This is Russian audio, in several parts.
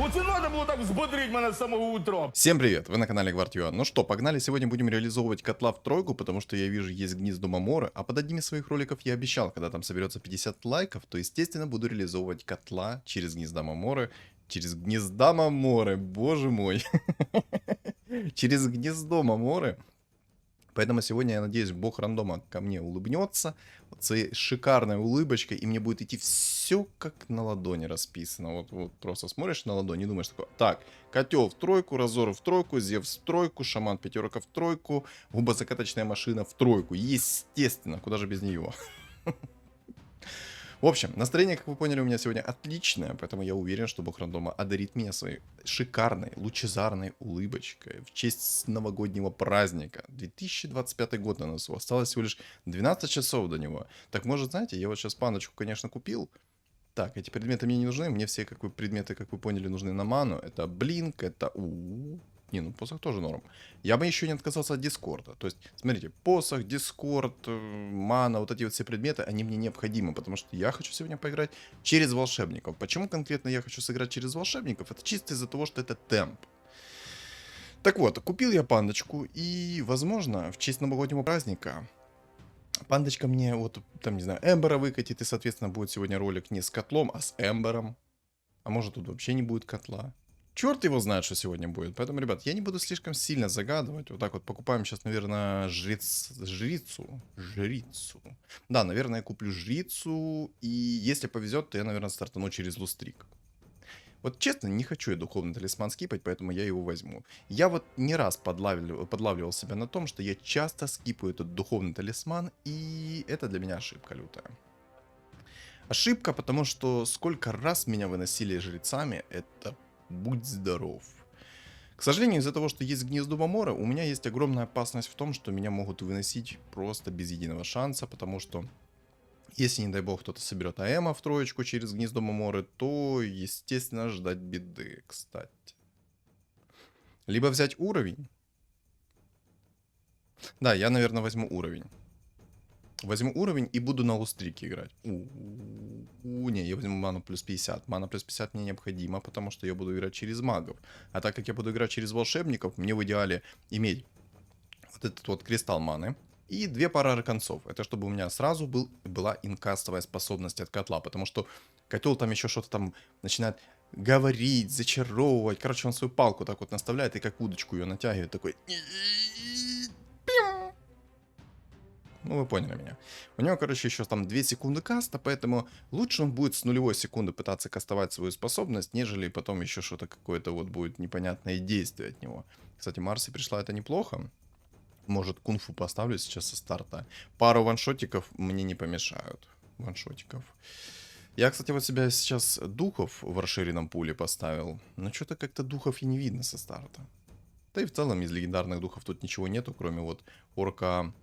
Оце надо було так взбодрить мене з самого утра. Всем привет, вы на канале Гвардио. Ну что, погнали, сегодня будем реализовывать котла в тройку, потому что я вижу, есть гнездо Маморы, а под одним из своих роликов я обещал, когда там соберется 50 лайков, то естественно буду реализовывать котла через гнезда Маморы, через гнезда Маморы, боже мой, через гнездо Маморы. Поэтому сегодня, я надеюсь, бог рандома ко мне улыбнется вот своей шикарной улыбочкой, и мне будет идти все как на ладони расписано. Вот просто смотришь на ладонь и думаешь такой: так, котел в тройку, Разор в тройку, Зевс в тройку, Шаман пятерка в тройку, губозакаточная машина в тройку. Естественно, куда же без нее. В общем, настроение, как вы поняли, у меня сегодня отличное, поэтому я уверен, что бог рандома одарит меня своей шикарной, лучезарной улыбочкой в честь новогоднего праздника. 2025 год на носу, осталось всего лишь 12 часов до него. Так может, знаете, я вот сейчас паночку, конечно, купил. Так, эти предметы мне не нужны, мне все предметы, как вы поняли, нужны на ману. Это блинк, это... Не, ну посох тоже норм. Я бы еще не отказался от дискорда. То есть, смотрите, посох, дискорд, мана, вот эти вот все предметы, они мне необходимы, потому что я хочу сегодня поиграть через волшебников. Почему конкретно я хочу сыграть через волшебников? Это чисто из-за того, что это темп. Так вот, купил я пандочку, и, возможно, в честь новогоднего праздника пандочка мне вот, там, не знаю, Эмбера выкатит, и, соответственно, будет сегодня ролик не с котлом, а с Эмбером. А может, тут вообще не будет котла. Черт его знает, что сегодня будет. Поэтому, ребят, я не буду слишком сильно загадывать. Вот так вот покупаем сейчас, наверное, жрицу. Да, наверное, я куплю жрицу. И если повезет, то я, наверное, стартану через лустрик. Вот честно, не хочу я духовный талисман скипать, поэтому я его возьму. Я вот не раз подлавливал себя на том, что я часто скипаю этот духовный талисман, и это для меня ошибка лютая. Ошибка, потому что сколько раз меня выносили жрецами, это... Будь здоров. К сожалению, из-за того, что есть гнездо Маморы, у меня есть огромная опасность в том, что меня могут выносить просто без единого шанса, потому что если, не дай бог, кто-то соберет АЭМа в троечку через гнездо Маморы, то, естественно, ждать беды, кстати. Либо взять уровень. Да, я, наверное, возьму уровень. Возьму уровень и буду на лустрике играть. Не, я возьму ману плюс 50. Мана плюс 50 мне необходима, потому что я буду играть через магов. А так как я буду играть через волшебников, мне в идеале иметь вот этот вот кристалл маны и 2 пары арканцов. Это чтобы у меня сразу была инкастовая способность от котла, потому что котел там еще что-то там начинает говорить, зачаровывать. Короче, он свою палку так вот наставляет и как удочку ее натягивает, такой... Ну, вы поняли меня. У него, короче, еще там 2 секунды каста, поэтому лучше он будет с нулевой секунды пытаться кастовать свою способность, нежели потом еще что-то какое-то вот будет непонятное действие от него. Кстати, Марси пришла, это неплохо. Может, кунфу поставлю сейчас со старта. Пару ваншотиков мне не помешают. Ваншотиков. Я, кстати, вот себя сейчас духов в расширенном пуле поставил. Но что-то как-то духов и не видно со старта. Да и в целом из легендарных духов тут ничего нету, кроме вот орка,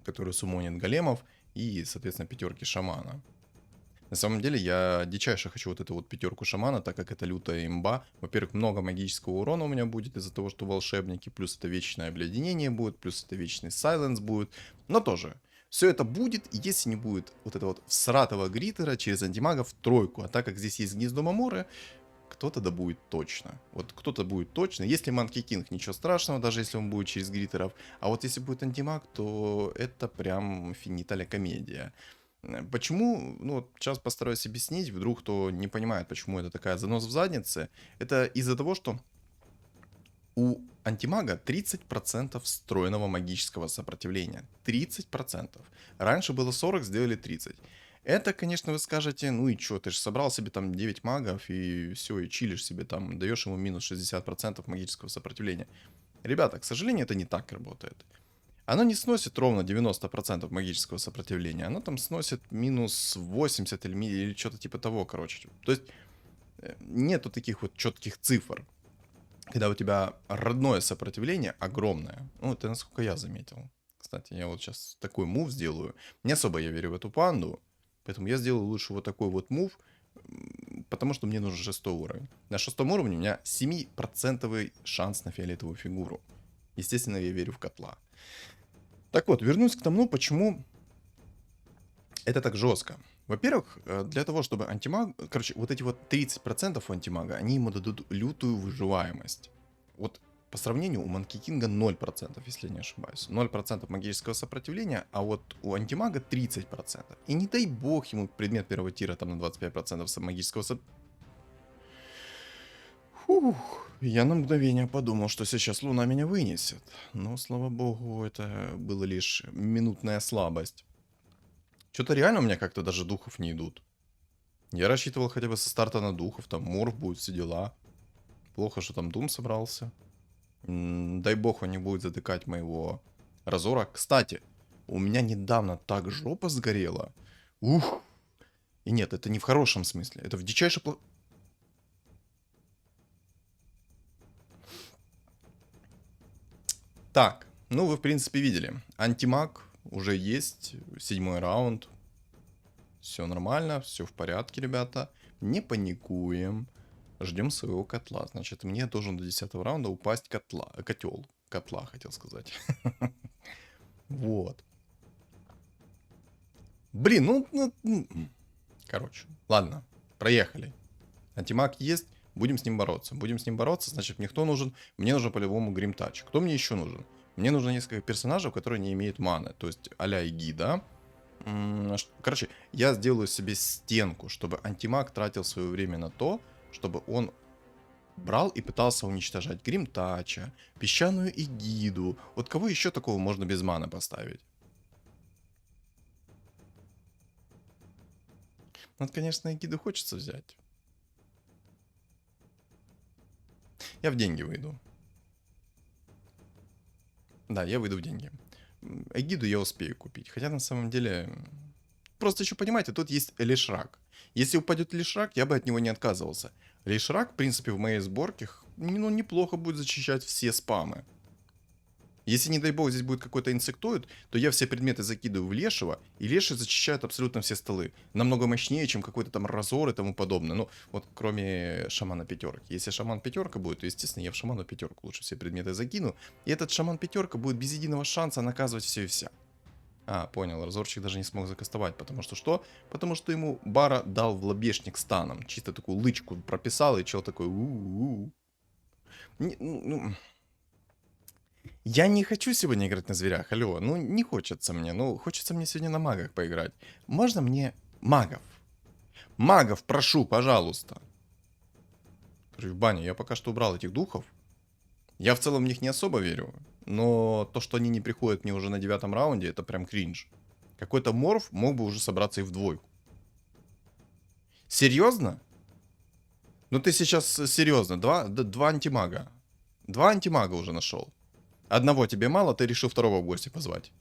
который суммонит големов, и, соответственно, пятерки шамана. На самом деле, я дичайше хочу вот эту вот пятерку шамана, так как это лютая имба. Во-первых, много магического урона у меня будет из-за того, что волшебники, плюс это вечное обледенение будет, плюс это вечный сайленс будет. Но тоже, все это будет, и если не будет вот этого вот всратого гриттера через антимага в тройку. А так как здесь есть гнездо Маморы, кто-то да будет точно. Вот кто-то будет точно. Если Манки Кинг, ничего страшного, даже если он будет через гриттеров. А вот если будет антимаг, то это прям финиталя комедия. Почему? Ну, вот сейчас постараюсь объяснить. Вдруг кто не понимает, почему это такая занос в заднице. Это из-за того, что у антимага 30% встроенного магического сопротивления. 30%. Раньше было 40, сделали 30. Это, конечно, вы скажете, ну и чё, ты же собрал себе там 9 магов и все, и чилишь себе там, даешь ему минус 60% магического сопротивления. Ребята, к сожалению, это не так работает. Оно не сносит ровно 90% магического сопротивления, оно там сносит минус 80 или что-то типа того, короче. То есть нету таких вот четких цифр, когда у тебя родное сопротивление огромное. Ну, это насколько я заметил. Кстати, я вот сейчас такой мув сделаю. Не особо я верю в эту панду. Поэтому я сделаю лучше вот такой вот мув, потому что мне нужен 6 уровень. На 6 уровне у меня 7% шанс на фиолетовую фигуру. Естественно, я верю в котла. Так вот, вернусь к тому, почему это так жестко. Во-первых, для того, чтобы антимаг... Короче, вот эти вот 30% у антимага, они ему дадут лютую выживаемость. Вот по сравнению у Манки Кинга 0%, если я не ошибаюсь. 0% магического сопротивления, а вот у антимага 30%. И не дай бог ему предмет первого тира там на 25% магического сопротивления. Фух, я на мгновение подумал, что сейчас Луна меня вынесет. Но, слава богу, это была лишь минутная слабость. Что-то реально у меня как-то даже духов не идут. Я рассчитывал хотя бы со старта на духов, там морф будет, все дела. Плохо, что там Дум собрался. Дай бог он не будет затыкать моего Разора. Кстати, у меня недавно так жопа сгорела. Ух. И нет, это не в хорошем смысле. Это в дичайше Так, ну вы в принципе видели. Антимаг уже есть. 7-й раунд. Все нормально, все в порядке, ребята. Не паникуем. Ждем своего котла. Значит, мне должен до 10-го раунда упасть котел. Котла, хотел сказать. Вот. Блин, короче, ладно, проехали. Антимаг есть, будем с ним бороться. Будем с ним бороться, значит, мне кто нужен? Мне нужен по-любому Гримтач. Кто мне еще нужен? Мне нужно несколько персонажей, которые не имеют маны. То есть а-ля Иги, да? Короче, я сделаю себе стенку, чтобы антимаг тратил свое время на то, чтобы он брал и пытался уничтожать Гримтача, песчаную Эгиду. Вот кого еще такого можно без маны поставить? Вот, конечно, Эгиду хочется взять. Я в деньги выйду. Да, я выйду в деньги. Эгиду я успею купить. Хотя на самом деле... Просто еще понимаете, тут есть Лишрак. Если упадет Лишрак, я бы от него не отказывался. Лишрак, в принципе, в моей сборке ну, неплохо будет зачищать все спамы. Если, не дай бог, здесь будет какой-то инсектоид, то я все предметы закидываю в Лешего, и Леший зачищает абсолютно все столы. Намного мощнее, чем какой-то там Разор и тому подобное. Ну, вот кроме Шамана пятерки. Если Шаман пятерка будет, то, естественно, я в Шаману пятерку лучше все предметы закину. И этот Шаман пятерка будет без единого шанса наказывать все и вся. А, понял, Разорчик даже не смог закастовать, потому что что? Потому что ему Бара дал в лобешник станом. Чисто такую лычку прописал, и чел такой у-у-у. Я не хочу сегодня играть на зверях, алло, ну не хочется мне, ну хочется мне сегодня на магах поиграть. Можно мне магов? Магов, прошу, пожалуйста. Короче, в бане, я пока что убрал этих духов. Я в целом в них не особо верю, но то, что они не приходят мне уже на 9-м раунде, это прям кринж. Какой-то морф мог бы уже собраться и в двойку. Серьезно? Ну ты сейчас серьезно, два антимага. Два антимага уже нашел. Одного тебе мало, ты решил второго в гости позвать.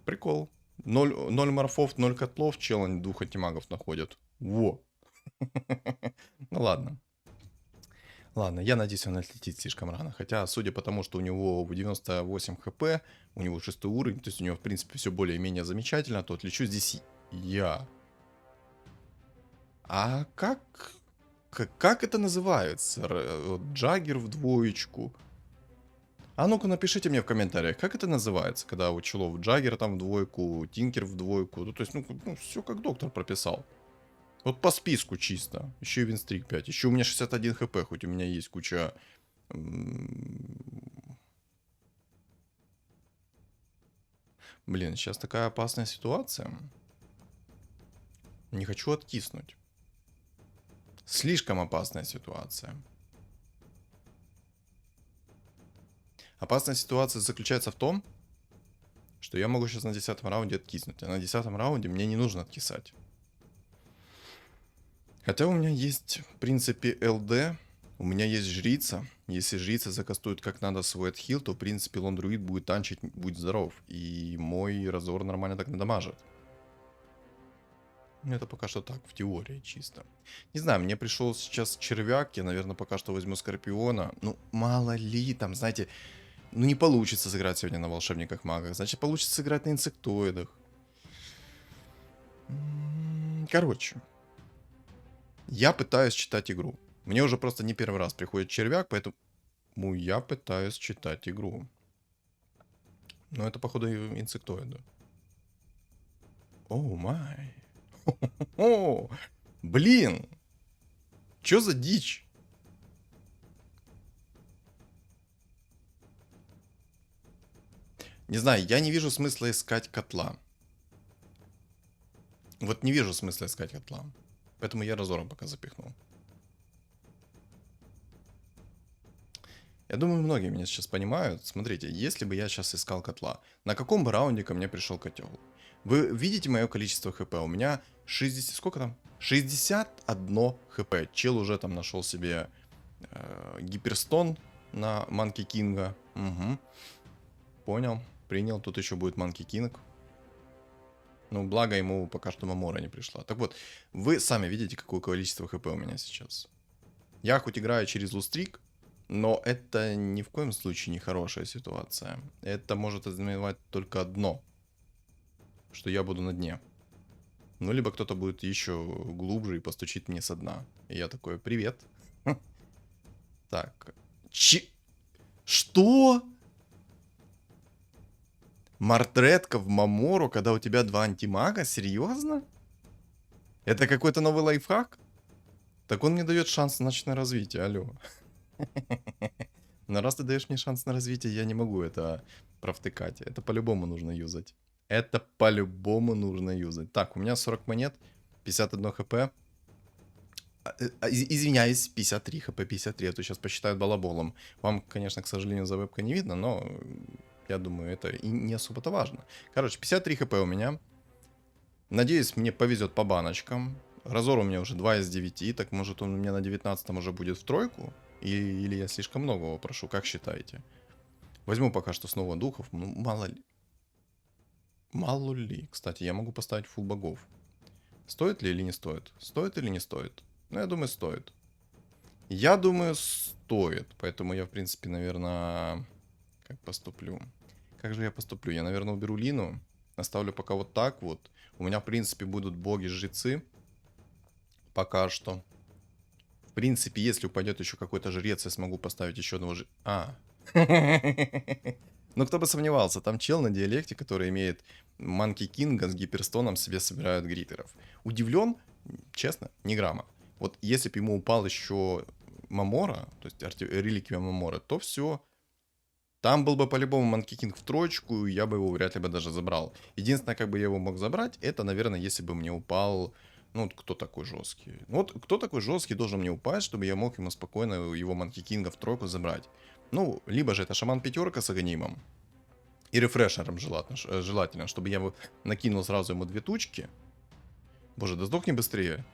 Прикол. 0 морфов, 0 котлов, челлендж двух антимагов находят. Во. Ну ладно. Ладно, я надеюсь, он отлетит слишком рано. Хотя, судя по тому, что у него 98 хп, у него 6 уровень, то есть у него, в принципе, все более-менее замечательно, то отлечу здесь я. А как это называется? Вот Джаггер в двоечку. А ну-ка напишите мне в комментариях, как это называется, когда у челов Джаггер там в двойку, Тинкер в двойку. Ну, то есть, ну все как доктор прописал. Вот по списку чисто. Еще и Винстрик 5. Еще у меня 61 хп, хоть у меня есть куча... Блин, сейчас такая опасная ситуация. Не хочу откиснуть. Слишком опасная ситуация. Опасная ситуация заключается в том, что я могу сейчас на 10-м раунде откиснуть. А на 10-м раунде мне не нужно откисать. Хотя у меня есть, в принципе, ЛД. У меня есть жрица. Если жрица закастует как надо свой отхил, то, в принципе, лондруид будет танчить, будет здоров. И мой Разор нормально так надамажит. Это пока что так, в теории чисто. Не знаю, мне пришел сейчас червяк. Я, наверное, пока что возьму Скорпиона. Ну, мало ли, там, знаете... Ну, не получится сыграть сегодня на волшебниках-магах. Значит, получится сыграть на инсектоидах. Короче. Я пытаюсь читать игру. Мне уже просто не первый раз приходит червяк, поэтому я пытаюсь читать игру. Но это, походу, инсектоиды. Оу май. О, блин. Чё за дичь? Не знаю, я не вижу смысла искать котла. Вот не вижу смысла искать котла. Поэтому я разором пока запихнул. Я думаю, многие меня сейчас понимают. Смотрите, если бы я сейчас искал котла, на каком бы раунде ко мне пришел котел? Вы видите мое количество хп? У меня 60... Сколько там? 61 хп. Чел уже там нашел себе гиперстон на Манки Кинга. Угу. Понял. Принял. Тут еще будет Манки Кинг. Ну, благо ему пока что Мамора не пришла. Так вот, вы сами видите, какое количество хп у меня сейчас. Я хоть играю через лустрик, но это ни в коем случае не хорошая ситуация. Это может ознаменовать только одно. Что я буду на дне. Ну, либо кто-то будет еще глубже и постучит мне со дна. И я такой, привет. Так. Что? Мартретка в Мамору, когда у тебя 2 антимага? Серьезно? Это какой-то новый лайфхак? Так он мне дает шанс на ночное развитие, алло. Но раз ты даешь мне шанс на развитие, я не могу это провтыкать. Это по-любому нужно юзать. Это по-любому нужно юзать. Так, у меня 40 монет, 51 хп. Извиняюсь, 53 хп, 53. А то сейчас посчитают балаболом. Вам, конечно, к сожалению, за вебкой не видно, но я думаю, это и не особо-то важно. Короче, 53 хп у меня. Надеюсь, мне повезет по баночкам. Разор у меня уже 2 из 9. Так может он у меня на 19 уже будет в тройку? Или я слишком многого прошу, как считаете? Возьму пока что снова духов. Ну, мало ли. Мало ли. Кстати, я могу поставить фул богов. Стоит ли или не стоит? Стоит или не стоит? Ну, я думаю, стоит. Я думаю, стоит. Поэтому я, в принципе, наверное... Как поступлю? Как же я поступлю? Я, наверное, уберу Лину. Оставлю пока вот так вот. У меня, в принципе, будут боги-жрецы. Пока что. В принципе, если упадет еще какой-то жрец, я смогу поставить еще одного жреца. Ну, кто бы сомневался, там чел на диалекте, который имеет Манки Кинга с гиперстоном, себе собирают гритеров. Удивлен? Честно, ни грамма. Вот если бы ему упал еще Мамора, то есть реликвия Мамора, то все. Там был бы по-любому Манки Кинг в троечку, и я бы его вряд ли бы даже забрал. Единственное, как бы я его мог забрать, это, наверное, если бы мне упал... Ну, вот кто такой жесткий? Вот кто такой жесткий должен мне упасть, чтобы я мог ему спокойно его Манки Кинга в тройку забрать? Ну, либо же это Шаман пятерка с Аганимом. И рефрешером желательно, чтобы я его накинул сразу ему 2 тучки. Боже, да сдохни быстрее.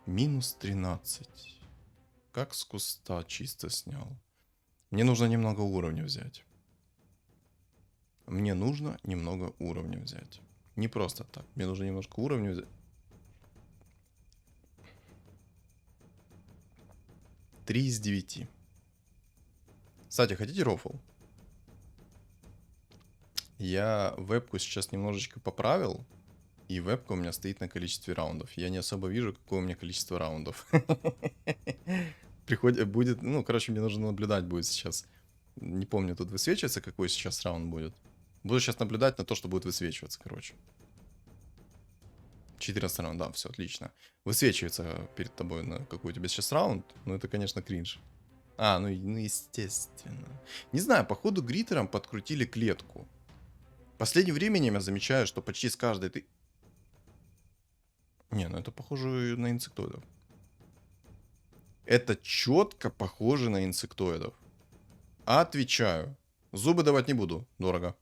Минус 13. Как с куста чисто снял. Мне нужно немного уровня взять. Мне нужно немного уровня взять. Не просто так. Мне нужно немножко уровня взять. 3 из 9. Кстати, хотите рофл? Я вебку сейчас немножечко поправил. И вебка у меня стоит на количестве раундов. Я не особо вижу, какое у меня количество раундов. Будет, ну, короче, мне нужно наблюдать будет сейчас. Не помню, тут высвечивается, какой сейчас раунд будет. Буду сейчас наблюдать на то, что будет высвечиваться, короче. 14 раунд, да, все, отлично. Высвечивается перед тобой, на какой у тебя сейчас раунд. Ну, это, конечно, кринж. Ну, естественно. Не знаю, походу гритером подкрутили клетку. В последнее время я замечаю, что почти с каждой ты... Не, ну это похоже на инсектоидов. Это четко похоже на инсектоидов. Отвечаю. Зубы давать не буду. Дорого.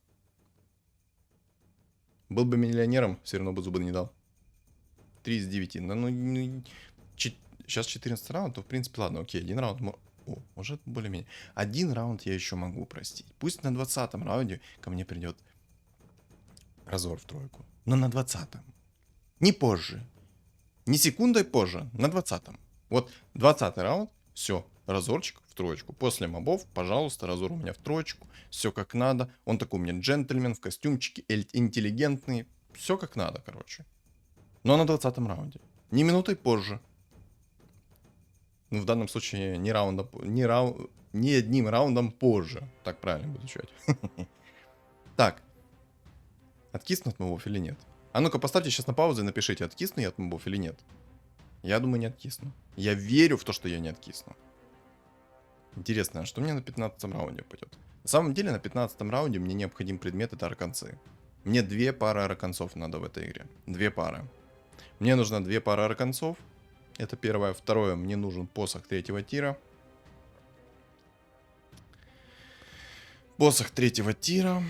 Был бы миллионером, все равно бы зубы не дал. 3 из 9. Сейчас 14 раунд, то в принципе, ладно, окей, один раунд. Может более-менее. Один раунд я еще могу простить. Пусть на 20-м раунде ко мне придет разор в тройку. Но на 20-м. Не позже. Не секундой позже, на 20-м. Вот 20-й раунд, все, разорчик в троечку. После мобов, пожалуйста, разор у меня в троечку. Все как надо. Он такой у меня джентльмен в костюмчике, интеллигентный. Все как надо, короче. Но на 20-м раунде. Не минутой позже. Ну, в данном случае не одним раундом позже. Так правильно буду читать. Так. Откиснут мобов или нет? А ну-ка, поставьте сейчас на паузу и напишите, откисну я от мобов или нет. Я думаю, не откисну. Я верю в то, что я не откисну. Интересно, а что мне на 15-м раунде пойдет? На самом деле, на 15-м раунде мне необходим предмет, это арканцы. Мне 2 пары арканцов надо в этой игре. 2 пары. Мне нужно 2 пары арканцов. Это первое. Второе, мне нужен посох 3-го тира. Посох 3-го тира.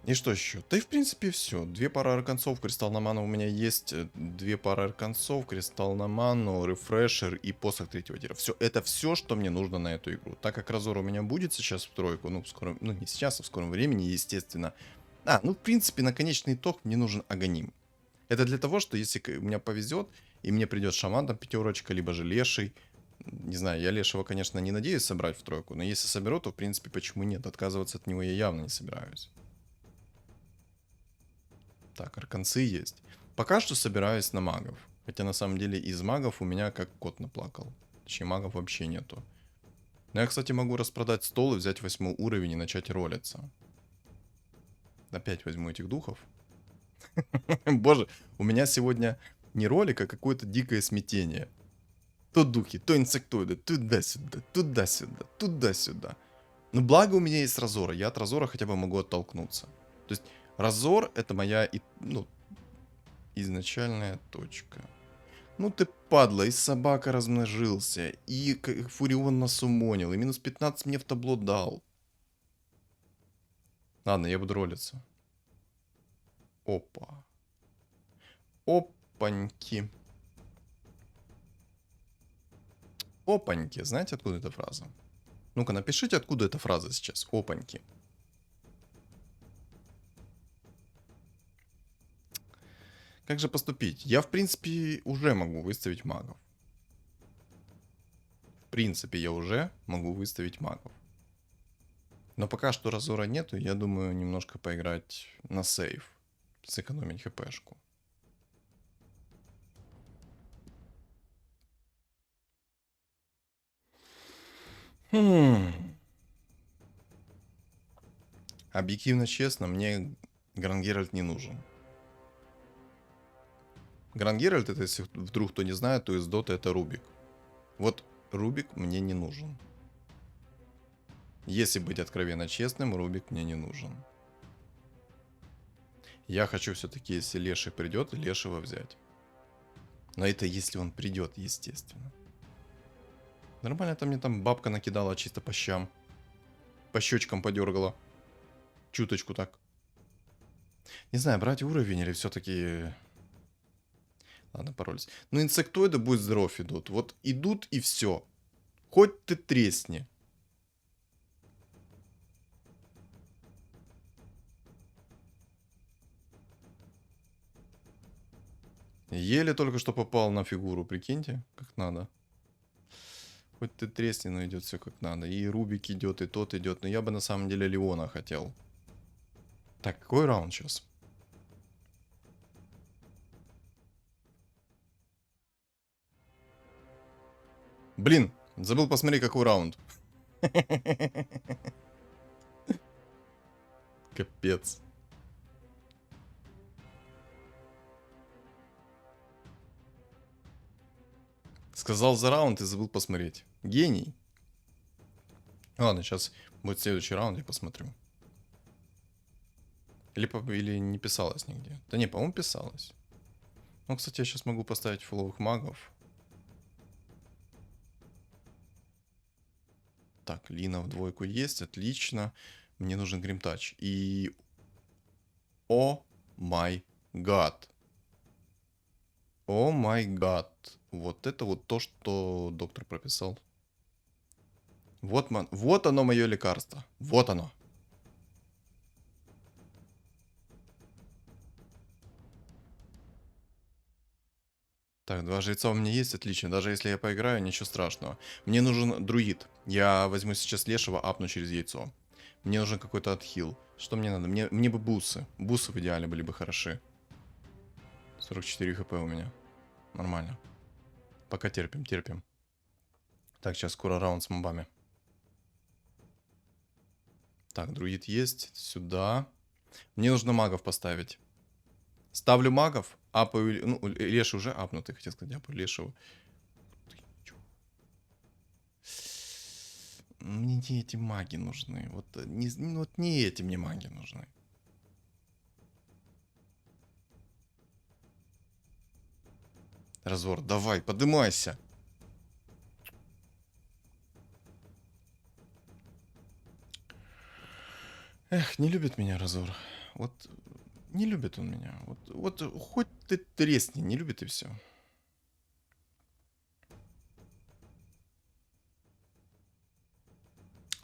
И что еще? Да и в принципе все. 2 пары арканцов, кристалл на ману у меня есть. 2 пары арканцов, кристалл на ману, рефрешер и посох 3-го тира. Все, это все, что мне нужно на эту игру. Так как Разор у меня будет сейчас в тройку, ну, в скором, ну не сейчас, а в скором времени, естественно. Ну в принципе на конечный итог мне нужен Аганим. Это для того, что если у меня повезет, и мне придет шаман там 5, либо же леший. Не знаю, я лешего, конечно, не надеюсь собрать в тройку, но если соберу, то в принципе почему нет? Отказываться от него я явно не собираюсь. Так, арканцы есть. Пока что собираюсь на магов. Хотя на самом деле из магов у меня как кот наплакал. Точнее, магов вообще нету. Но я, кстати, могу распродать стол и взять 8 уровень и начать ролиться. Опять возьму этих духов. Боже, у меня сегодня не ролик, а какое-то дикое смятение. То духи, то инсектоиды, туда-сюда, туда-сюда, туда-сюда. Но благо у меня есть Разора, я от Разора хотя бы могу оттолкнуться. То есть Разор это моя, изначальная точка. Ну ты падла, и собака размножился, и Фурион насумонил, и минус 15 мне в табло дал. Ладно, я буду ролиться. Опа. Опаньки. Опаньки. Знаете, откуда эта фраза? Ну-ка, напишите, откуда эта фраза сейчас. Опаньки. Как же поступить? Я, в принципе, уже могу выставить магов. В принципе, я уже могу выставить магов. Но пока что Разора нету, я думаю немножко поиграть на сейв. Сэкономить хпшку. Объективно честно, мне Грангеральт не нужен. Грангеральт, это, если вдруг кто не знает, то из Доты это Рубик. Вот Рубик мне не нужен. Если быть откровенно честным, Рубик мне не нужен. Я хочу все-таки, если Леший придет, Лешего взять. Но это если он придет, естественно. Нормально-то мне там бабка накидала чисто по щам. По щечкам подергала. Чуточку так. Не знаю, брать уровень или все-таки... Ладно, поролись. Ну, инсектоиды будь здоров идут. Вот идут и все. Хоть ты тресни. Еле только что попал на фигуру, прикиньте, как надо. Хоть ты тресни, но идет все как надо. И Рубик идет, и тот идет. Но я бы на самом деле Леона хотел. Так, какой раунд сейчас? Блин, забыл посмотреть, какой раунд. Капец. Сказал за раунд и забыл посмотреть. Гений. Ладно, сейчас будет следующий раунд, я посмотрю. Или не писалось нигде. Да не, по-моему, писалось. Ну, кстати, я сейчас могу поставить фуловых магов. Так, Лина в двойку есть, отлично. Мне нужен гримтач. И... О май гад. О май гад. Вот это вот то, что доктор прописал. Вот оно мое лекарство. Вот оно. Так, 2 жреца у меня есть, отлично. Даже если я поиграю, ничего страшного. Мне нужен друид. Я возьму сейчас лешего, апну через яйцо. Мне нужен какой-то отхил. Что мне надо? Мне бы бусы. Бусы в идеале были бы хороши. 44 хп у меня. Нормально. Пока терпим, терпим. Так, сейчас скоро раунд с мобами. Так, друид есть. Сюда. Мне нужно магов поставить. Ставлю магов, апаю... Ну, Леший уже апнутый, хотел сказать, апаю Лешего. Ты чё? Мне не эти маги нужны. Вот вот не эти мне маги нужны. Разор, давай, подымайся. Эх, не любит меня Разор. Вот не любит он меня. Вот хоть ты тресни, не любит и все.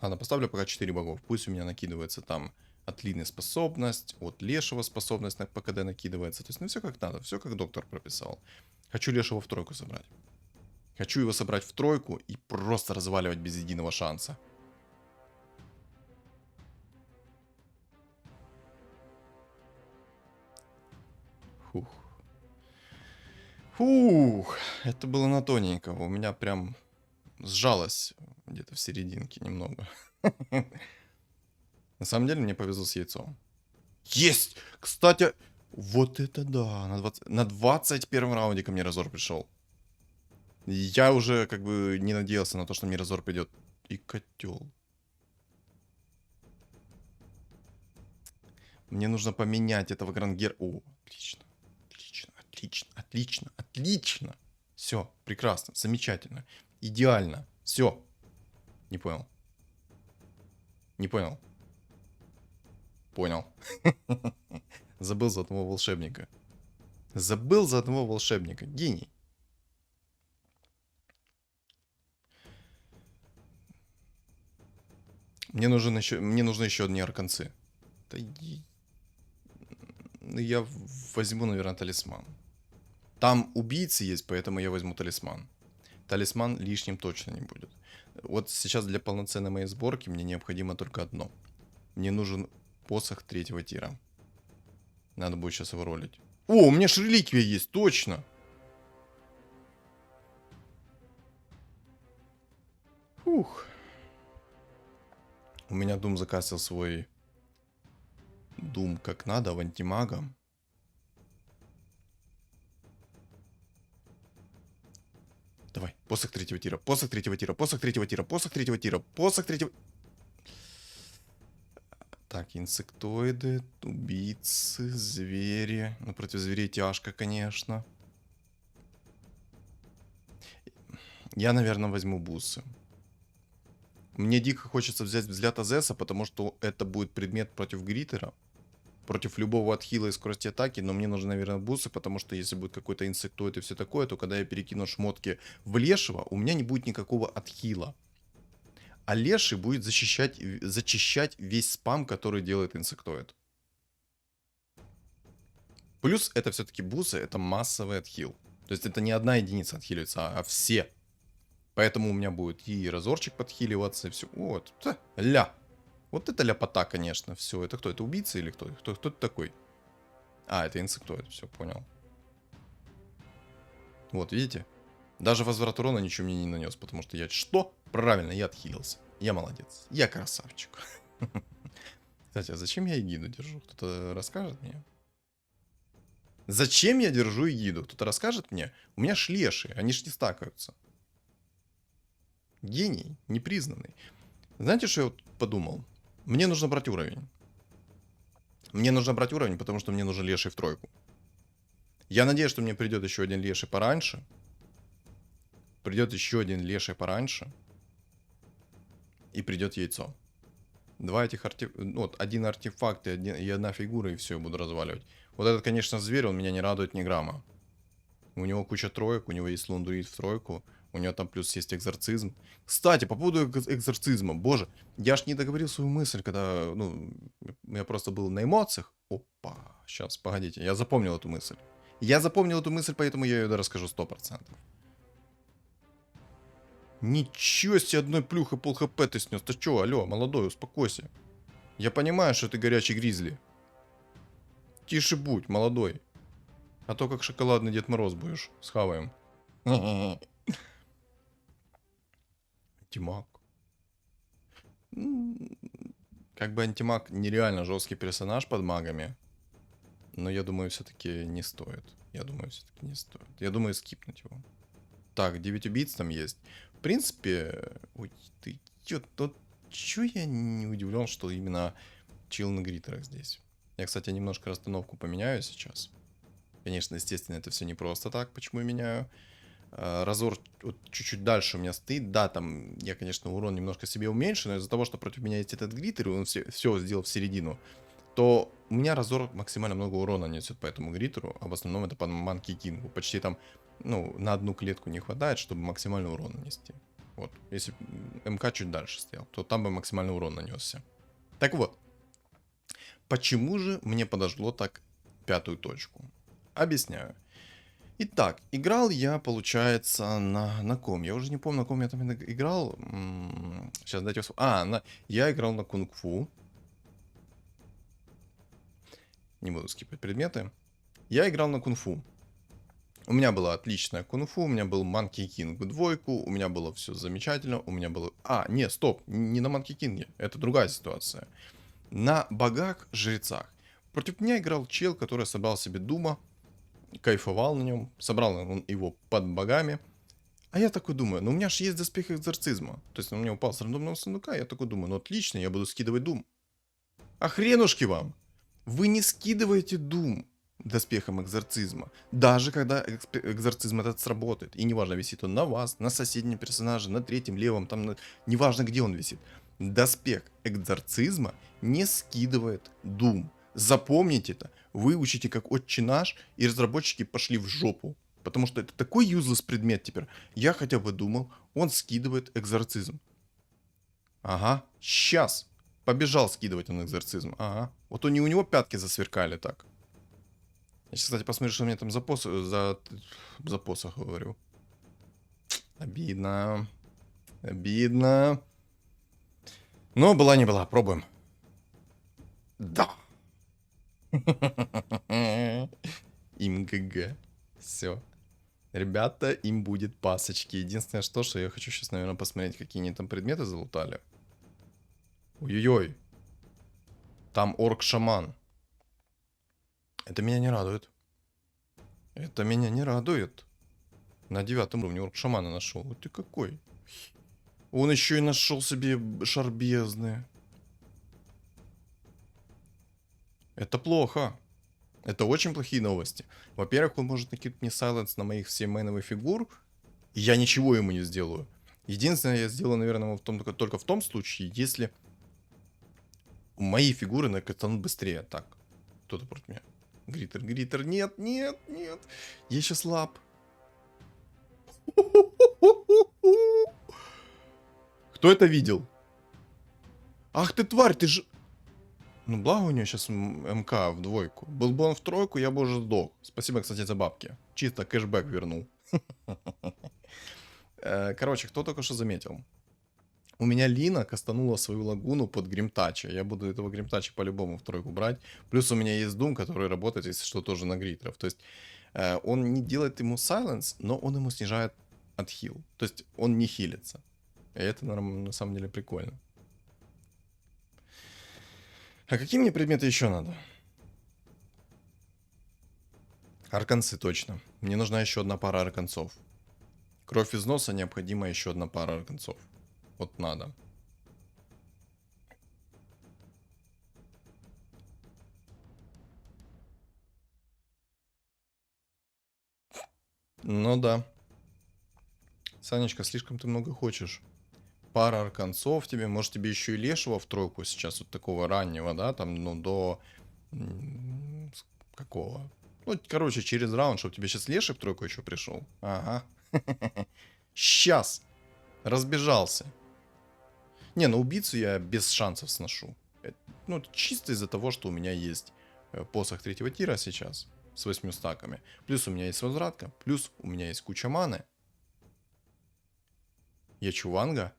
Ладно, поставлю пока 4 богов. Пусть у меня накидывается там от Лины способность, от Лешего способность на ПКД накидывается. То есть, ну все как надо, все как доктор прописал. Хочу Лешего в тройку собрать. Хочу его собрать в тройку и просто разваливать без единого шанса. Фух. Фух, это было на тоненького. У меня прям сжалось где-то в серединке немного. На самом деле мне повезло с яйцом. Есть! Кстати, вот это да. На 21 раунде ко мне Разор пришел. Я уже как бы не надеялся на то, что мне Разор придет. И котел. Мне нужно поменять этого Грангер. О, отлично. Отлично, отлично, отлично, отлично. Все, прекрасно, замечательно. Идеально. Все. Не понял. Не понял. Понял. Забыл за одного волшебника. Забыл за одного волшебника. Гений. Мне нужны еще одни арканцы. Да я возьму, наверное, талисман. Там убийцы есть, поэтому я возьму талисман. Талисман лишним точно не будет. Вот сейчас для полноценной моей сборки мне необходимо только одно. Мне нужен посох 3-го тира. Надо будет сейчас его ролить. О, у меня же реликвия есть, точно! Фух. У меня Дум закастил свой Дум как надо в антимага. Давай, посох 3-го тира, посох 3-го тира, посох 3-го тира, посох 3-го тира, посох 3-го... Так, инсектоиды, убийцы, звери. Ну, против зверей тяжко, конечно. Я, наверное, возьму бусы. Мне дико хочется взять взгляд Азеса, потому что это будет предмет против Гриттера. Против любого отхила и скорости атаки, но мне нужны, наверное, бусы, потому что если будет какой-то инсектоид и все такое, то когда я перекину шмотки в Лешего, у меня не будет никакого отхила. А Леший будет зачищать весь спам, который делает инсектоид. Плюс это все-таки бусы, это массовый отхил. То есть это не одна единица отхиливается, а все. Поэтому у меня будет и разорчик подхиливаться, и все. Вот, ля. Вот это ляпота, конечно. Все, это кто? Это убийца или кто? Кто это такой? А, это инсектоид, все, понял. Вот, видите? Даже возврат урона ничего мне не нанес, потому что я... Что? Правильно, я отхилился. Я молодец. Я красавчик. Кстати, а зачем я эгиду держу? Кто-то расскажет мне? Зачем я держу эгиду? Кто-то расскажет мне? У меня шлеши, они ж не стакаются. Гений, непризнанный. Знаете, что я вот подумал? Мне нужно брать уровень. Мне нужно брать уровень, потому что мне нужен леший в тройку. Я надеюсь, что мне придет еще один леший пораньше. Придет еще один леший пораньше. И придет яйцо. Два этих артефакта. Вот, один артефакт и одна фигура, и все, я буду разваливать. Вот этот, конечно, зверь, он меня не радует ни грамма. У него куча троек, у него есть лундурит в тройку. У него там плюс есть экзорцизм. Кстати, по поводу экзорцизма. Боже, я ж не договорил свою мысль, когда, ну, я просто был на эмоциях. Опа, сейчас, погодите, я запомнил эту мысль. Я запомнил эту мысль, поэтому я ее расскажу 100%. Ничего себе, одной плюхой пол хп ты снес. Ты чё, алло, молодой, успокойся. Я понимаю, что ты горячий гризли. Тише будь, молодой. А то как шоколадный Дед Мороз будешь. Схаваем. Антимаг. Как бы антимаг нереально жесткий персонаж под магами. Но я думаю, все-таки не стоит. Я думаю, все-таки не стоит. Я думаю, скипнуть его. Так, 9 убийц там есть. В принципе, ой, ты чё я не удивлен, что именно чил на гритерах здесь. Я, кстати, немножко расстановку поменяю сейчас. Конечно, естественно, это все не просто так, почему я меняю. Разор вот чуть-чуть дальше у меня стоит. Да, там я, конечно, урон немножко себе уменьшу, но из-за того, что против меня есть этот гритер, и он все сделал в середину, то у меня разор максимально много урона несет по этому гритеру, а в основном это по Манки Кингу. Почти там, ну, на одну клетку не хватает, чтобы максимальный урон нанести. Вот, если б МК чуть дальше стоял, то там бы максимальный урон нанесся. Так вот, почему же мне подожгло так пятую точку? Объясняю. Итак, играл я, получается, на ком? Я уже не помню, на ком я там играл. Сейчас дайте... я играл на кунг-фу. Не буду скипать предметы. Я играл на кунг-фу. У меня была отличная кунг-фу, у меня был Манки Кинг двойку, у меня было все замечательно, у меня было... не, стоп, не на Манки Кинге, это другая ситуация. На богах-жрецах. Против меня играл чел, который собрал себе дума, кайфовал на нем, собрал он его под богами. А я такой думаю, ну у меня же есть доспех экзорцизма. То есть он мне упал с рандомного сундука, я такой думаю, ну отлично, я буду скидывать дум. А хренушки вам! Вы не скидываете дум доспехом экзорцизма, даже когда экзорцизм этот сработает. И неважно, висит он на вас, на соседнем персонаже, на третьем, левом, там, неважно, где он висит. Доспех экзорцизма не скидывает дум. Запомните это, выучите как отче наш, и разработчики пошли в жопу. Потому что это такой useless предмет теперь. Я хотя бы думал, он скидывает экзорцизм. Ага, сейчас. Побежал скидывать он экзорцизм. Ага. Вот у него пятки засверкали так. Я сейчас, кстати, посмотрю, что у меня там за посох говорю. Обидно. Обидно. Но была не была. Пробуем. Да. Им ГГ. Все. Ребята, им будет пасочки. Единственное, что я хочу сейчас, наверное, посмотреть, какие они там предметы залутали. Ой-ой-ой. Там орк-шаман. Это меня не радует. Это меня не радует. На 9 уровне орк-шамана нашел. Вот ты какой. Он еще и нашел себе шар бездны. Это плохо. Это очень плохие новости. Во-первых, он может накинуть мне сайленс на моих все мейновых фигур, и я ничего ему не сделаю. Единственное, я сделаю, наверное, только в том случае, если мои фигуры накатанут быстрее. Так, кто-то против меня. Гритер, нет. Я еще слаб. Кто это видел? Ах ты тварь, ты же... Ну, благо у него сейчас МК в двойку. Был бы он в тройку, я бы уже сдох. Спасибо, кстати, за бабки. Чисто кэшбэк вернул. Короче, кто только что заметил. У меня Лина кастанула свою лагуну под Гримтача. Я буду этого Гримтача по-любому в тройку брать. Плюс у меня есть Дум, который работает, если что, тоже на гритеров. То есть он не делает ему сайленс, но он ему снижает отхил. То есть он не хилится. И это, на самом деле, прикольно. А какие мне предметы еще надо? Арканцы точно. Мне нужна еще одна пара арканцов. Кровь из носа, необходима еще одна пара арканцов. Вот надо. Ну да. Санечка, слишком ты много хочешь. Пара арканцов тебе, может тебе еще и лешего в тройку сейчас, вот такого раннего, да, там, ну, до... Какого? Ну, короче, через раунд, чтобы тебе сейчас леший в тройку еще пришел. Ага. Сейчас. Разбежался. Не, ну убийцу я без шансов сношу. Ну, чисто из-за того, что у меня есть посох третьего тира сейчас с 8 стаками. Плюс у меня есть возвратка. Плюс у меня есть куча маны. Я чуванга.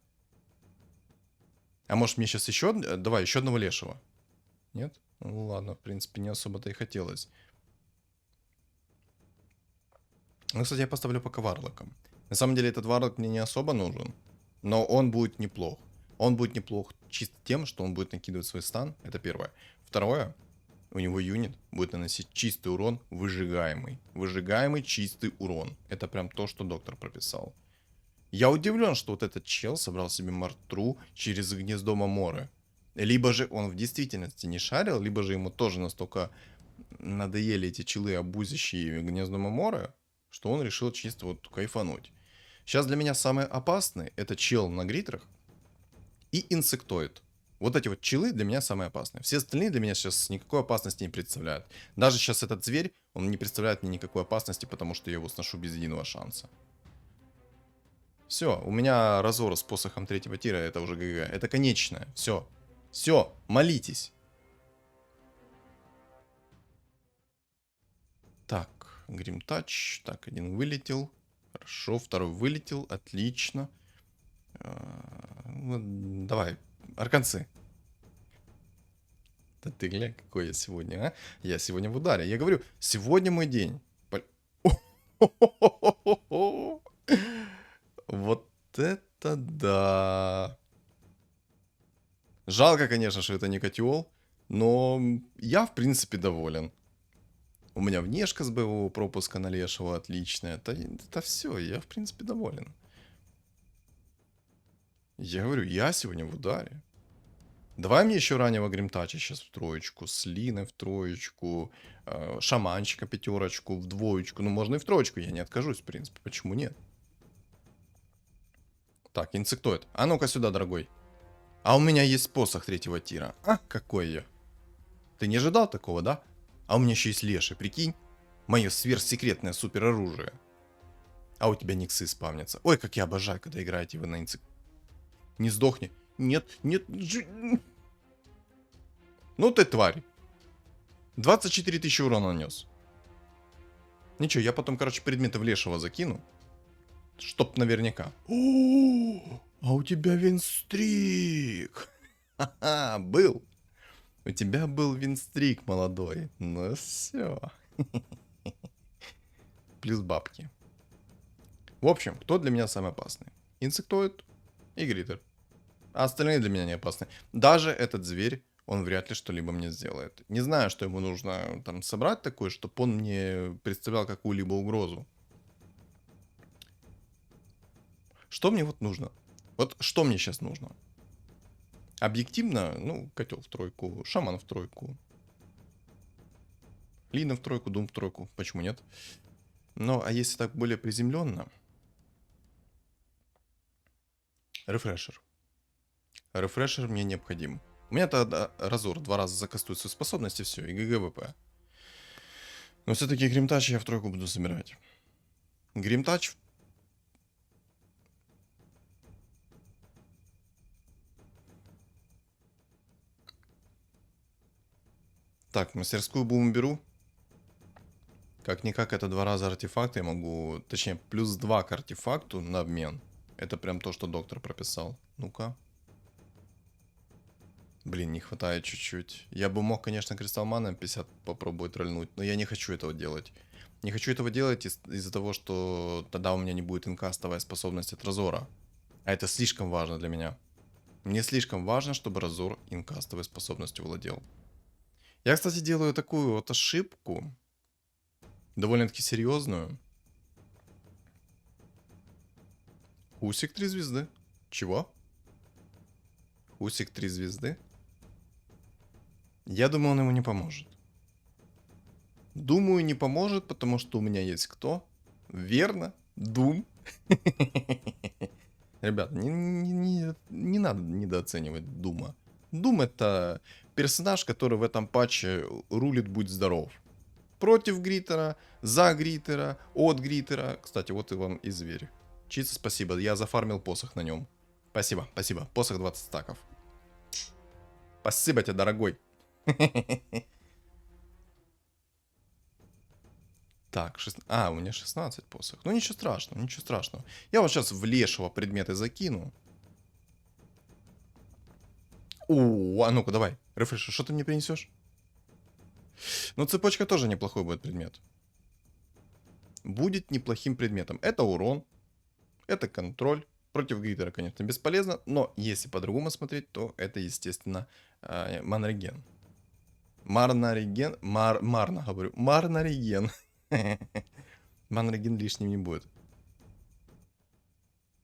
А может мне сейчас еще... Давай, еще одного лешего. Нет? Ну ладно, в принципе, не особо-то и хотелось. Ну, кстати, я поставлю пока варлоком. На самом деле, этот варлок мне не особо нужен. Но он будет неплох. Он будет неплох чисто тем, что он будет накидывать свой стан. Это первое. Второе. У него юнит будет наносить чистый урон, выжигаемый. Выжигаемый чистый урон. Это прям то, что доктор прописал. Я удивлен, что вот этот чел собрал себе Мартру через гнездо Маморы. Либо же он в действительности не шарил, либо же ему тоже настолько надоели эти челы, обузящие гнездо Маморы, что он решил чисто вот кайфануть. Сейчас для меня самые опасные это чел на гритерах и инсектоид. Вот эти вот челы для меня самые опасные. Все остальные для меня сейчас никакой опасности не представляют. Даже сейчас этот зверь, он не представляет мне никакой опасности, потому что я его сношу без единого шанса. Все, у меня разор с посохом третьего тира, это уже ГГ. Это конечное. Все. Все, молитесь. Так, Гримтач. Так, один вылетел. Хорошо, второй вылетел. Отлично. Давай, арканцы. Да ты глянь, какой я сегодня, а? Я сегодня в ударе. Я говорю, сегодня мой день. Вот это да. Жалко, конечно, что это не котел, но я, в принципе, доволен. У меня внешка с боевого пропуска на лешего отличная. Это все, я, в принципе, доволен. Я говорю, я сегодня в ударе. Давай мне еще раннего Гримтача сейчас в троечку, Слины в троечку, Шаманчика пятерочку, в двоечку. Ну, можно и в троечку, я не откажусь, в принципе. Почему нет? Так, инсектоид. А ну-ка сюда, дорогой. А у меня есть посох третьего тира. А, какой я. Ты не ожидал такого, да? А у меня еще есть леший, прикинь. Мое сверхсекретное супероружие. А у тебя никсы спавнятся. Ой, как я обожаю, когда играете вы на инсект. Не сдохни. Нет, нет. Ну ты тварь. 24 тысячи урона нанес. Ничего, я потом, короче, предметы в лешего закину. Чтоб наверняка. А у тебя винстрик. Ха-ха, был. У тебя был винстрик, молодой. Ну все. Плюс бабки. В общем, кто для меня самый опасный? Инсектоид и гритер. А остальные для меня не опасны. Даже этот зверь, он вряд ли что-либо мне сделает. Не знаю, что ему нужно там собрать такое, чтобы он мне представлял какую-либо угрозу. Что мне вот нужно? Вот что мне сейчас нужно? Объективно, ну, котел в тройку, шаман в тройку. Лина в тройку, Дум в тройку. Почему нет? Но, а если так более приземленно? Рефрешер. Рефрешер мне необходим. У меня тогда разор 2 раза закастует свою способность и все, и ГГВП. Но все-таки Гримтач я в тройку буду собирать. Гримтач. Так, мастерскую бум беру. Как-никак это 2 раза артефакта я могу... Точнее, плюс 2 к артефакту на обмен. Это прям то, что доктор прописал. Ну-ка. Блин, не хватает чуть-чуть. Я бы мог, конечно, кристалл маны 50 попробовать рольнуть, но я не хочу этого делать. Не хочу этого делать из-за того, что тогда у меня не будет инкастовая способность от Разора. А это слишком важно для меня. Мне слишком важно, чтобы Разор инкастовой способностью владел. Я, кстати, делаю такую вот ошибку. Довольно-таки серьезную. Хусик 3 звезды. Чего? Хусик 3 звезды. Я думаю, он ему не поможет. Думаю, не поможет, потому что у меня есть кто? Верно, Дум. Ребят, не надо недооценивать Дума. Дум это персонаж, который в этом патче рулит будь здоров. Против Гритера, за Гритера, от Гритера. Кстати, вот и вам и зверь. Чисто спасибо, я зафармил посох на нем. Спасибо, спасибо. Посох 20 стаков. Спасибо тебе, дорогой. Так, у меня 16 посох. Ну ничего страшного, ничего страшного. Я вот сейчас в лешего предметы закину. О, а ну-ка давай, рефреш, что ты мне принесешь? Ну цепочка тоже неплохой будет предмет. Будет неплохим предметом. Это урон, это контроль. Против Гритера, конечно, бесполезно, но если по-другому смотреть, то это, естественно, манреген. Марнариген. Марна, говорю. Марнариген. Марнариген лишним не будет.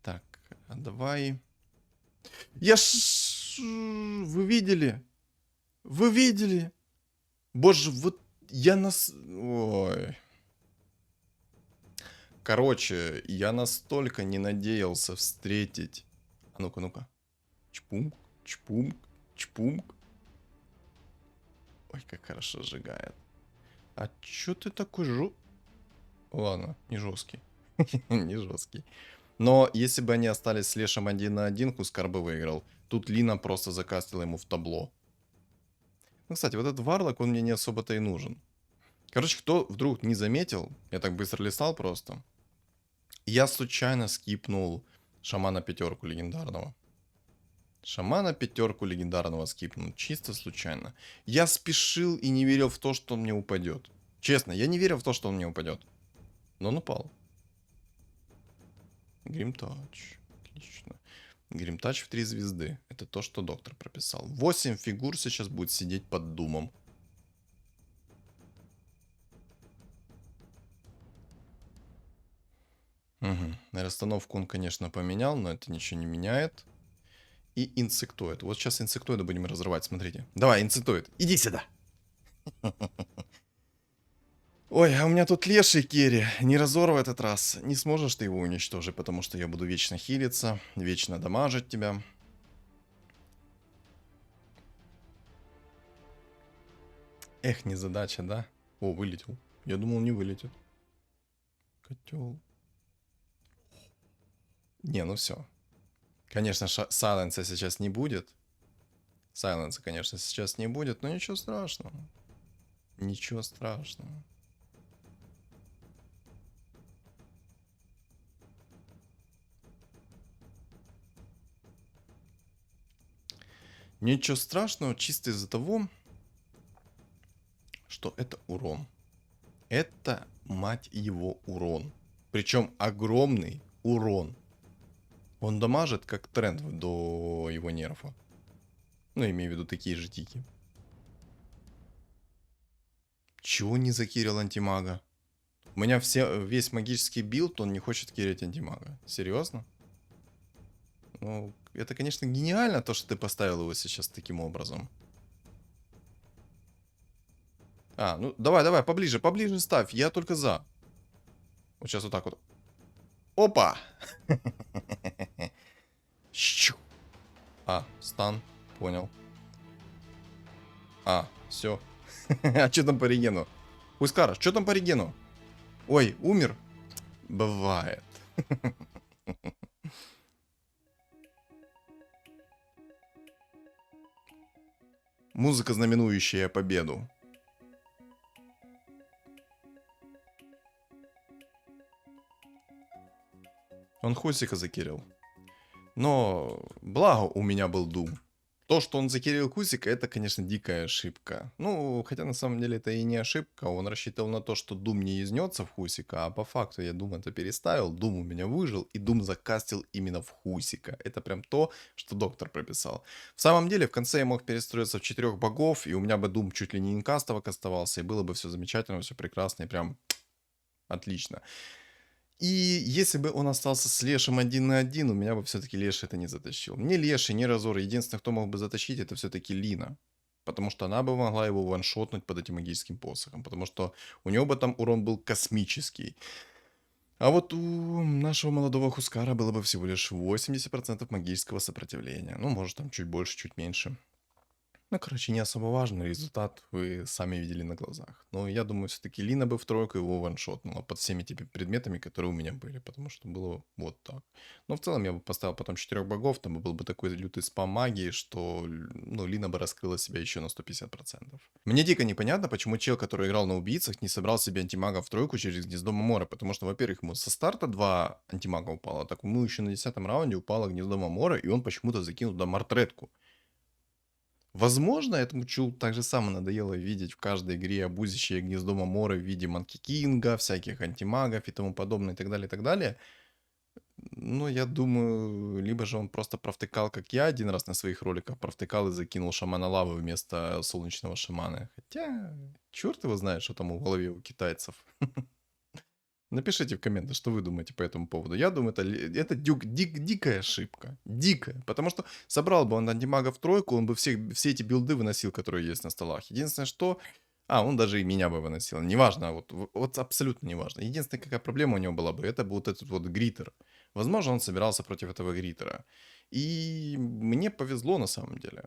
Так, а давай... Вы видели? Вы видели? Боже, вот я нас... Ой. Короче, я настолько не надеялся встретить... А ну-ка, ну-ка. Чпунг, чпунг, чпунг. Ой, как хорошо сжигает. А чё ты такой Ладно, не жесткий. Не жесткий. Но если бы они остались с Лешем 1 на 1, Хускар бы выиграл. Тут Лина просто закастила ему в табло. Ну, кстати, вот этот Варлок, он мне не особо-то и нужен. Короче, кто вдруг не заметил, я так быстро листал просто. Я случайно скипнул Шамана 5 легендарного. Шамана 5 легендарного скипнул. Чисто случайно. Я спешил и не верил в то, что он мне упадет. Честно, я не верил в то, что он мне упадет. Но он упал. Гримтач. Отлично. Гримтач в 3 звезды. Это то, что доктор прописал. 8 фигур сейчас будет сидеть под думом. Угу. Расстановку он, конечно, поменял, но это ничего не меняет. И инсектоид. Вот сейчас инсектоида будем разрывать, смотрите. Давай, инсектоид, иди сюда. Ой, а у меня тут леший керри. Не разорву этот раз. Не сможешь ты его уничтожить, потому что я буду вечно хилиться, вечно дамажить тебя. Эх, незадача, да? О, вылетел. Я думал, не вылетит. Котел. Не, ну все. Конечно, сайленса сейчас не будет. Сайленса, конечно, сейчас не будет, но ничего страшного. Ничего страшного. Ничего страшного, чисто из-за того, что это урон. Это, мать его, урон. Причем огромный урон. Он дамажит как тренд до его нерфа. Ну, имею в виду такие же тики. Чего не закирил антимага? У меня весь магический билд, он не хочет кирить антимага. Серьезно? Ну, это, конечно, гениально, то, что ты поставил его сейчас таким образом. А, ну давай, поближе ставь, я только за. Вот сейчас вот так вот. Опа! А, стан, понял. А, все. А что там по регену? Хускара, что там по регену? Ой, умер? Бывает. Музыка, знаменующая победу. Он Хусика закирил. Но благо у меня был Дум. То, что он закирил Хусика, это, конечно, дикая ошибка. Ну, хотя на самом деле это и не ошибка. Он рассчитывал на то, что Дум не изнется в Хусика, а по факту я Дум это переставил, Дум у меня выжил, и Дум закастил именно в Хусика. Это прям то, что доктор прописал. В самом деле, в конце я мог перестроиться в 4 богов, и у меня бы Дум чуть ли не инкастово кастовался, и было бы все замечательно, все прекрасно, и прям отлично. И если бы он остался с Лешем 1 на 1, у меня бы все-таки Леша это не затащил. Ни Леший, ни Разор. Единственное, кто мог бы затащить, это все-таки Лина. Потому что она бы могла его ваншотнуть под этим магическим посохом. Потому что у него бы там урон был космический. А вот у нашего молодого Хускара было бы всего лишь 80% магического сопротивления. Ну, может, там чуть больше, чуть меньше. Ну, короче, не особо важно. Результат вы сами видели на глазах. Но я думаю, все-таки Лина бы в тройку его ваншотнула под всеми теми предметами, которые у меня были. Потому что было вот так. Но в целом я бы поставил потом 4 богов. Там был бы такой лютый спам магии, что ну, Лина бы раскрыла себя еще на 150%. Мне дико непонятно, почему чел, который играл на убийцах, не собрал себе антимага в тройку через гнездо Мамора. Потому что, во-первых, ему со старта 2 антимага упало. Так ему еще на 10-м раунде упало гнездо Мамора, и он почему-то закинул туда мартретку. Возможно, этому чулу так же само надоело видеть в каждой игре обузящее гнездо Маморы в виде Манки Кинга, всяких антимагов и тому подобное, и так далее, и так далее. Ну, я думаю, либо же он просто провтыкал, как я один раз на своих роликах провтыкал и закинул шамана лавы вместо солнечного шамана. Хотя, черт его знает, что там в голове у китайцев. Напишите в комментах, что вы думаете по этому поводу. Я думаю, это дикая ошибка. Дикая. Потому что собрал бы он антимага в тройку, он бы все эти билды выносил, которые есть на столах. Единственное, что... он даже и меня бы выносил. Неважно, вот абсолютно неважно. Единственная какая проблема у него была бы, это был вот этот вот гритер. Возможно, он собирался против этого гритера. И мне повезло на самом деле.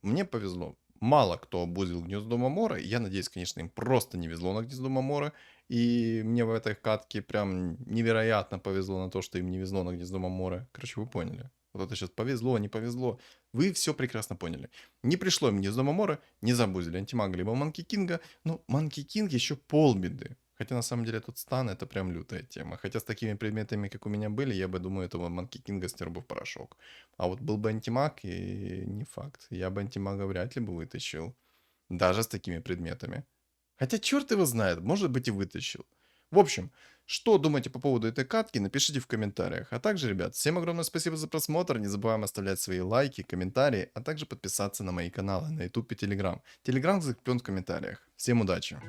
Мне повезло. Мало кто обузил гнездо Мамора. Я надеюсь, конечно, им просто не везло на гнездо Мамора. И мне в этой катке прям невероятно повезло на то, что им не везло на гнездо Мамора. Короче, вы поняли. Вот это сейчас повезло, не повезло. Вы все прекрасно поняли. Не пришло им гнездо Мамора, не забузили антимага либо Манки Кинга. Но Манки Кинг еще полбеды. Хотя на самом деле тут стан это прям лютая тема. Хотя с такими предметами, как у меня были, я бы, думаю, этого Манки Кинга стер бы в порошок. А вот был бы антимаг, и не факт. Я бы антимага вряд ли бы вытащил. Даже с такими предметами. Хотя черт его знает, может быть и вытащил. В общем, что думаете по поводу этой катки, напишите в комментариях. А также, ребят, всем огромное спасибо за просмотр. Не забываем оставлять свои лайки, комментарии, а также подписаться на мои каналы на YouTube и Telegram. Telegram закреплен в комментариях. Всем удачи!